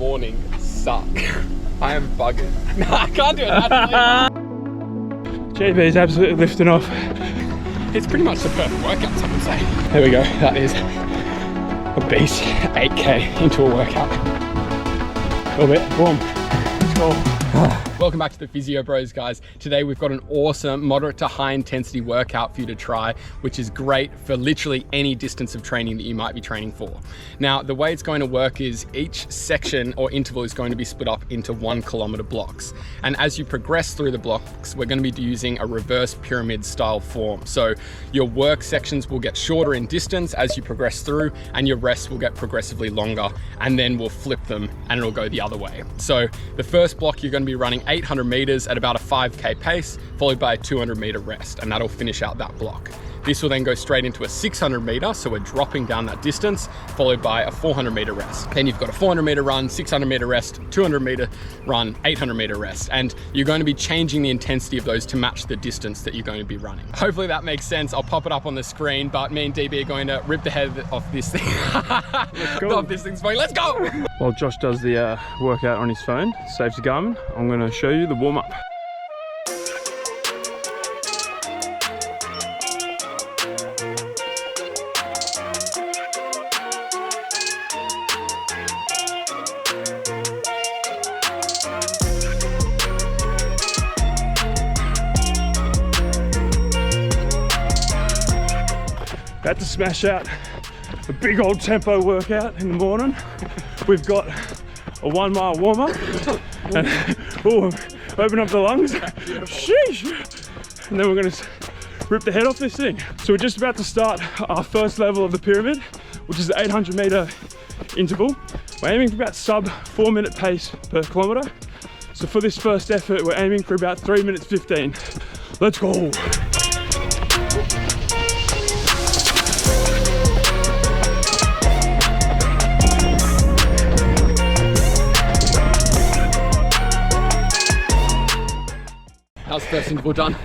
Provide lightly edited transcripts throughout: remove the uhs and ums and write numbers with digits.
morning suck. I am buggered. No, I can't do it. JB is absolutely lifting off. It's pretty much the perfect workout, some would say. There we go. That is a beast 8K into a workout. A little bit. Boom. Let's go. Welcome back to the Physio Bros, guys. Today we've got an awesome moderate to high intensity workout for you to try, which is great for literally any distance of training that you might be training for. Now, the way it's going to work is each section or interval is going to be split up into 1 kilometer blocks. And as you progress through the blocks, we're going to be using a reverse pyramid style form. So your work sections will get shorter in distance as you progress through, and your rests will get progressively longer, and then we'll flip them and it'll go the other way. So the first block, you're going to be running 800 meters at about a 5K pace, followed by a 200 meter rest, and that'll finish out that block. This will then go straight into a 600 meter, so we're dropping down that distance, followed by a 400 meter rest. Then you've got a 400 meter run, 600 meter rest, 200 meter run, 800 meter rest, and you're going to be changing the intensity of those to match the distance that you're going to be running. Hopefully that makes sense. I'll pop it up on the screen, but me and DB are going to rip the head off this thing. Let's go. Off this thing's funny. Let's go! While Josh does the workout on his phone, saves the Garmin, I'm going to show you the warm-up. About to smash out a big old tempo workout in the morning. We've got a 1 mile warm up and open up the lungs. Sheesh. And then we're gonna rip the head off this thing. So we're just about to start our first level of the pyramid, which is the 800 meter interval. We're aiming for about sub 4 minute pace per kilometer. So for this first effort, we're aiming for about 3 minutes 15. Let's go. That was the first interval done.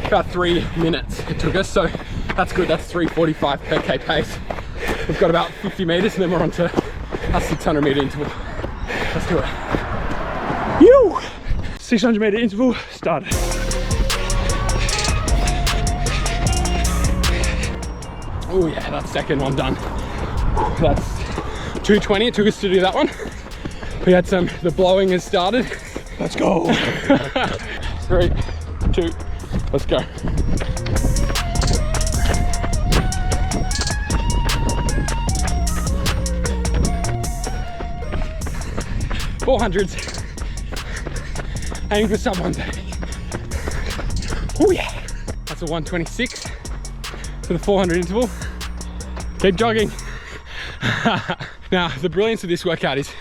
About 3 minutes it took us, so that's good. That's 3:45 per K pace. We've got about 50 meters and then we're on to a 600 meter interval. Let's do it. You! 600 meter interval started. Oh yeah, that's second one done. That's 220, it took us to do that one. We had the blowing has started. Let's go. 3, 2, let's go. $400s. Aiming for sub 130. Oh yeah. That's a 126 for the 400 interval. Keep jogging. Now, the brilliance of this workout is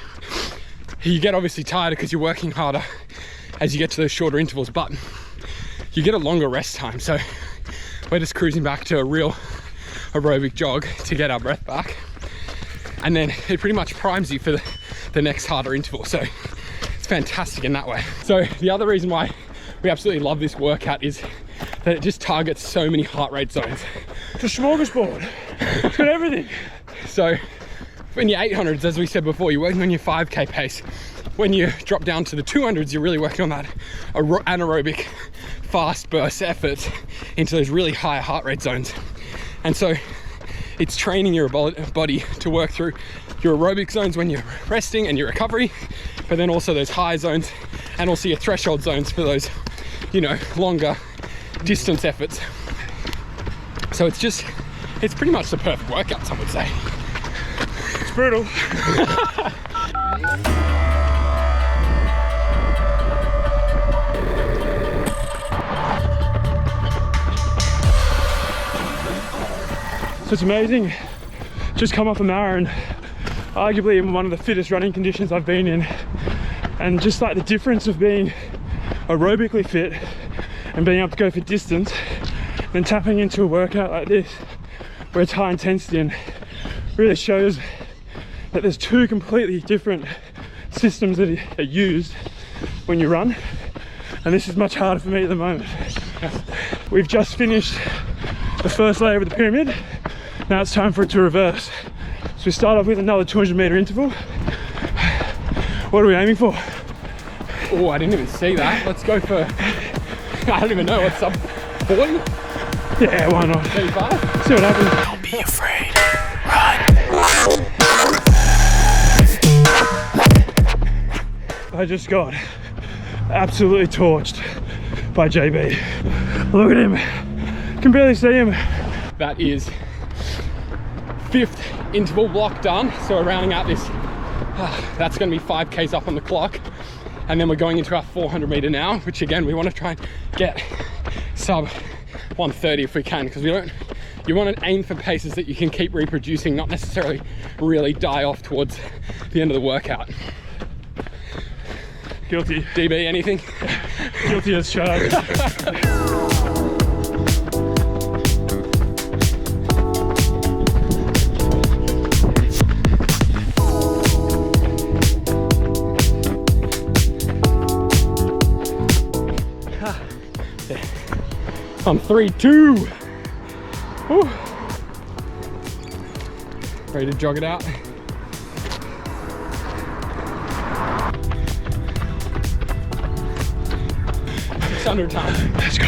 you get obviously tired because you're working harder as you get to those shorter intervals, but you get a longer rest time. So we're just cruising back to a real aerobic jog to get our breath back. And then it pretty much primes you for the next harder interval. So it's fantastic in that way. So the other reason why we absolutely love this workout is that it just targets so many heart rate zones. It's a smorgasbord. It's got everything. So in your 800s, as we said before, you're working on your 5K pace. When you drop down to the 200s, you're really working on that anaerobic fast burst efforts into those really high heart rate zones. And so it's training your body to work through your aerobic zones when you're resting and your recovery, but then also those high zones and also your threshold zones for those, you know, longer distance efforts. So it's pretty much the perfect workout, some would say. It's brutal. So it's amazing, just come off a marathon, arguably in one of the fittest running conditions I've been in, and just like the difference of being aerobically fit and being able to go for distance, then tapping into a workout like this where it's high intensity and really shows that there's two completely different systems that are used when you run, and this is much harder for me at the moment. We've just finished the first layer of the pyramid. Now it's time for it to reverse. So we start off with another 200 meter interval. What are we aiming for? Oh, I didn't even see that. Let's go for, I don't even know, what's sub 40? Yeah, why not? 35? See what happens. Don't be afraid. Run. I just got absolutely torched by JB. Look at him. Can barely see him. That is 5th interval block done. So we're rounding out this. That's going to be 5Ks up on the clock. And then we're going into our 400 meter now, which again, we want to try and get sub 130 if we can, because you want to aim for paces that you can keep reproducing, not necessarily really die off towards the end of the workout. Guilty. DB, anything? Guilty as charged. On 3-2. Woo. Ready to jog it out? Under time. Let's go.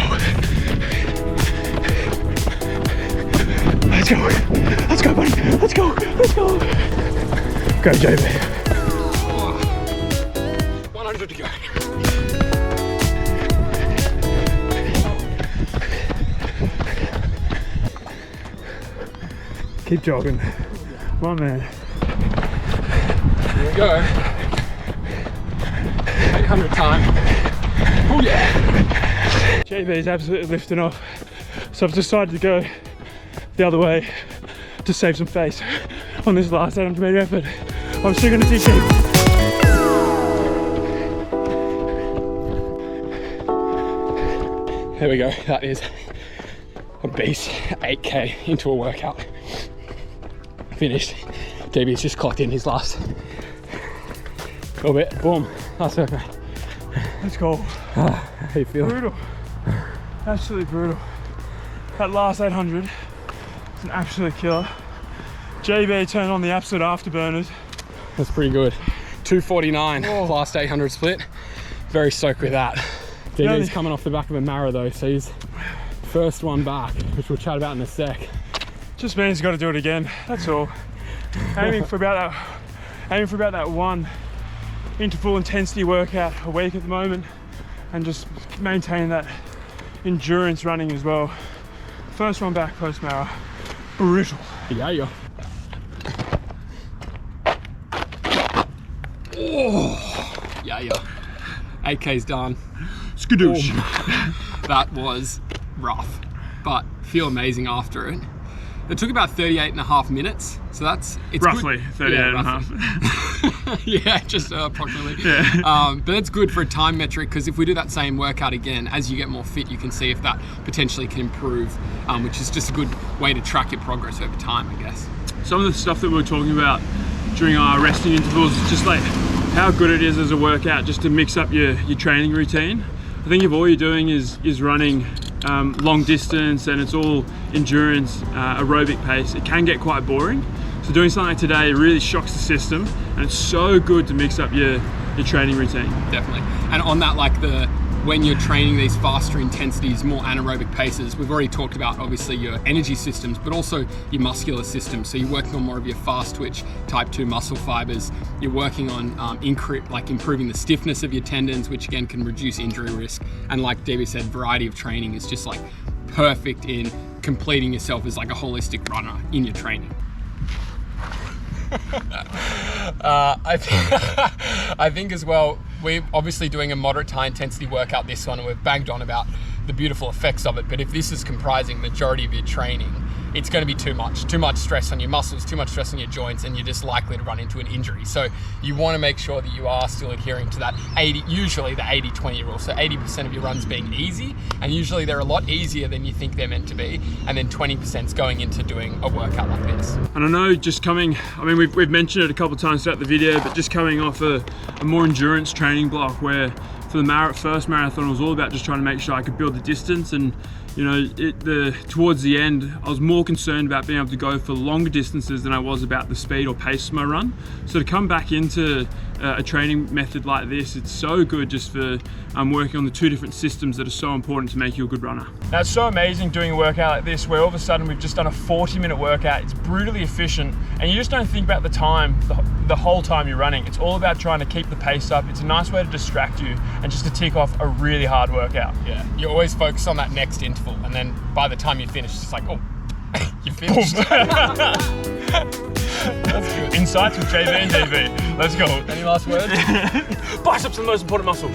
Let's go. Let's go, buddy. Let's go. Let's go. Go, JB. 100 to go. Keep jogging. Come on, man. Here we go. 800 time. Oh yeah. JB's absolutely lifting off. So I've decided to go the other way to save some face on this last 800 meter effort. I'm still gonna dig deep. There we go. That is a beast 8K into a workout. Finished. DB's just clocked in his last little bit. Boom. That's okay. Let's go. How you feeling? Brutal. Absolutely brutal. That last 800 is an absolute killer. JB turned on the absolute afterburners. That's pretty good. 249 last 800 split. Very stoked with that. DB's coming off the back of a Mara though, so he's first one back, which we'll chat about in a sec. Just means he's got to do it again. That's all. Aiming for about that one interval intensity workout a week at the moment, and just maintain that endurance running as well. First one back post Mara, brutal. Yeah. Oh, yeah. 8K's done. Skadoosh. That was rough, but feel amazing after it. It took about 38.5 minutes, so it's roughly good. 38 yeah, and a half. Yeah, just approximately. Yeah. But it's good for a time metric, because if we do that same workout again, as you get more fit, you can see if that potentially can improve, which is just a good way to track your progress over time, I guess. Some of the stuff that we were talking about during our resting intervals is just like how good it is as a workout just to mix up your training routine. I think if all you're doing is running long distance and it's all endurance, aerobic pace, it can get quite boring. So doing something like today really shocks the system, and it's so good to mix up your training routine. Definitely. And on that, like when you're training these faster intensities, more anaerobic paces, we've already talked about obviously your energy systems, but also your muscular systems. So you're working on more of your fast twitch type 2 muscle fibers. You're working on improving the stiffness of your tendons, which again can reduce injury risk. And like Debbie said, variety of training is just like perfect in completing yourself as like a holistic runner in your training. I think as well, we're obviously doing a moderate high intensity workout this one, and we've banged on about the beautiful effects of it, but if this is comprising majority of your training, it's going to be too much stress on your muscles, too much stress on your joints, and you're just likely to run into an injury. So you want to make sure that you are still adhering to that usually the 80-20 rule. So 80% of your runs being easy, and usually they're a lot easier than you think they're meant to be, and then 20% is going into doing a workout like this. And I know we've mentioned it a couple of times throughout the video, but just coming off a more endurance training block where for the first marathon, it was all about just trying to make sure I could build the distance, and you know, towards the end, I was more concerned about being able to go for longer distances than I was about the speed or pace of my run. So to come back into a training method like this, it's so good just for working on the two different systems that are so important to make you a good runner. Now, it's so amazing doing a workout like this where all of a sudden we've just done a 40-minute workout. It's brutally efficient and you just don't think about the time the whole time you're running. It's all about trying to keep the pace up. It's a nice way to distract you and just to tick off a really hard workout. Yeah, you always focus on that next interval, and then by the time you finish, it's like, oh, you finished. That's good. Insights with JV and DV. Let's go. Any last words? Biceps are the most important muscle.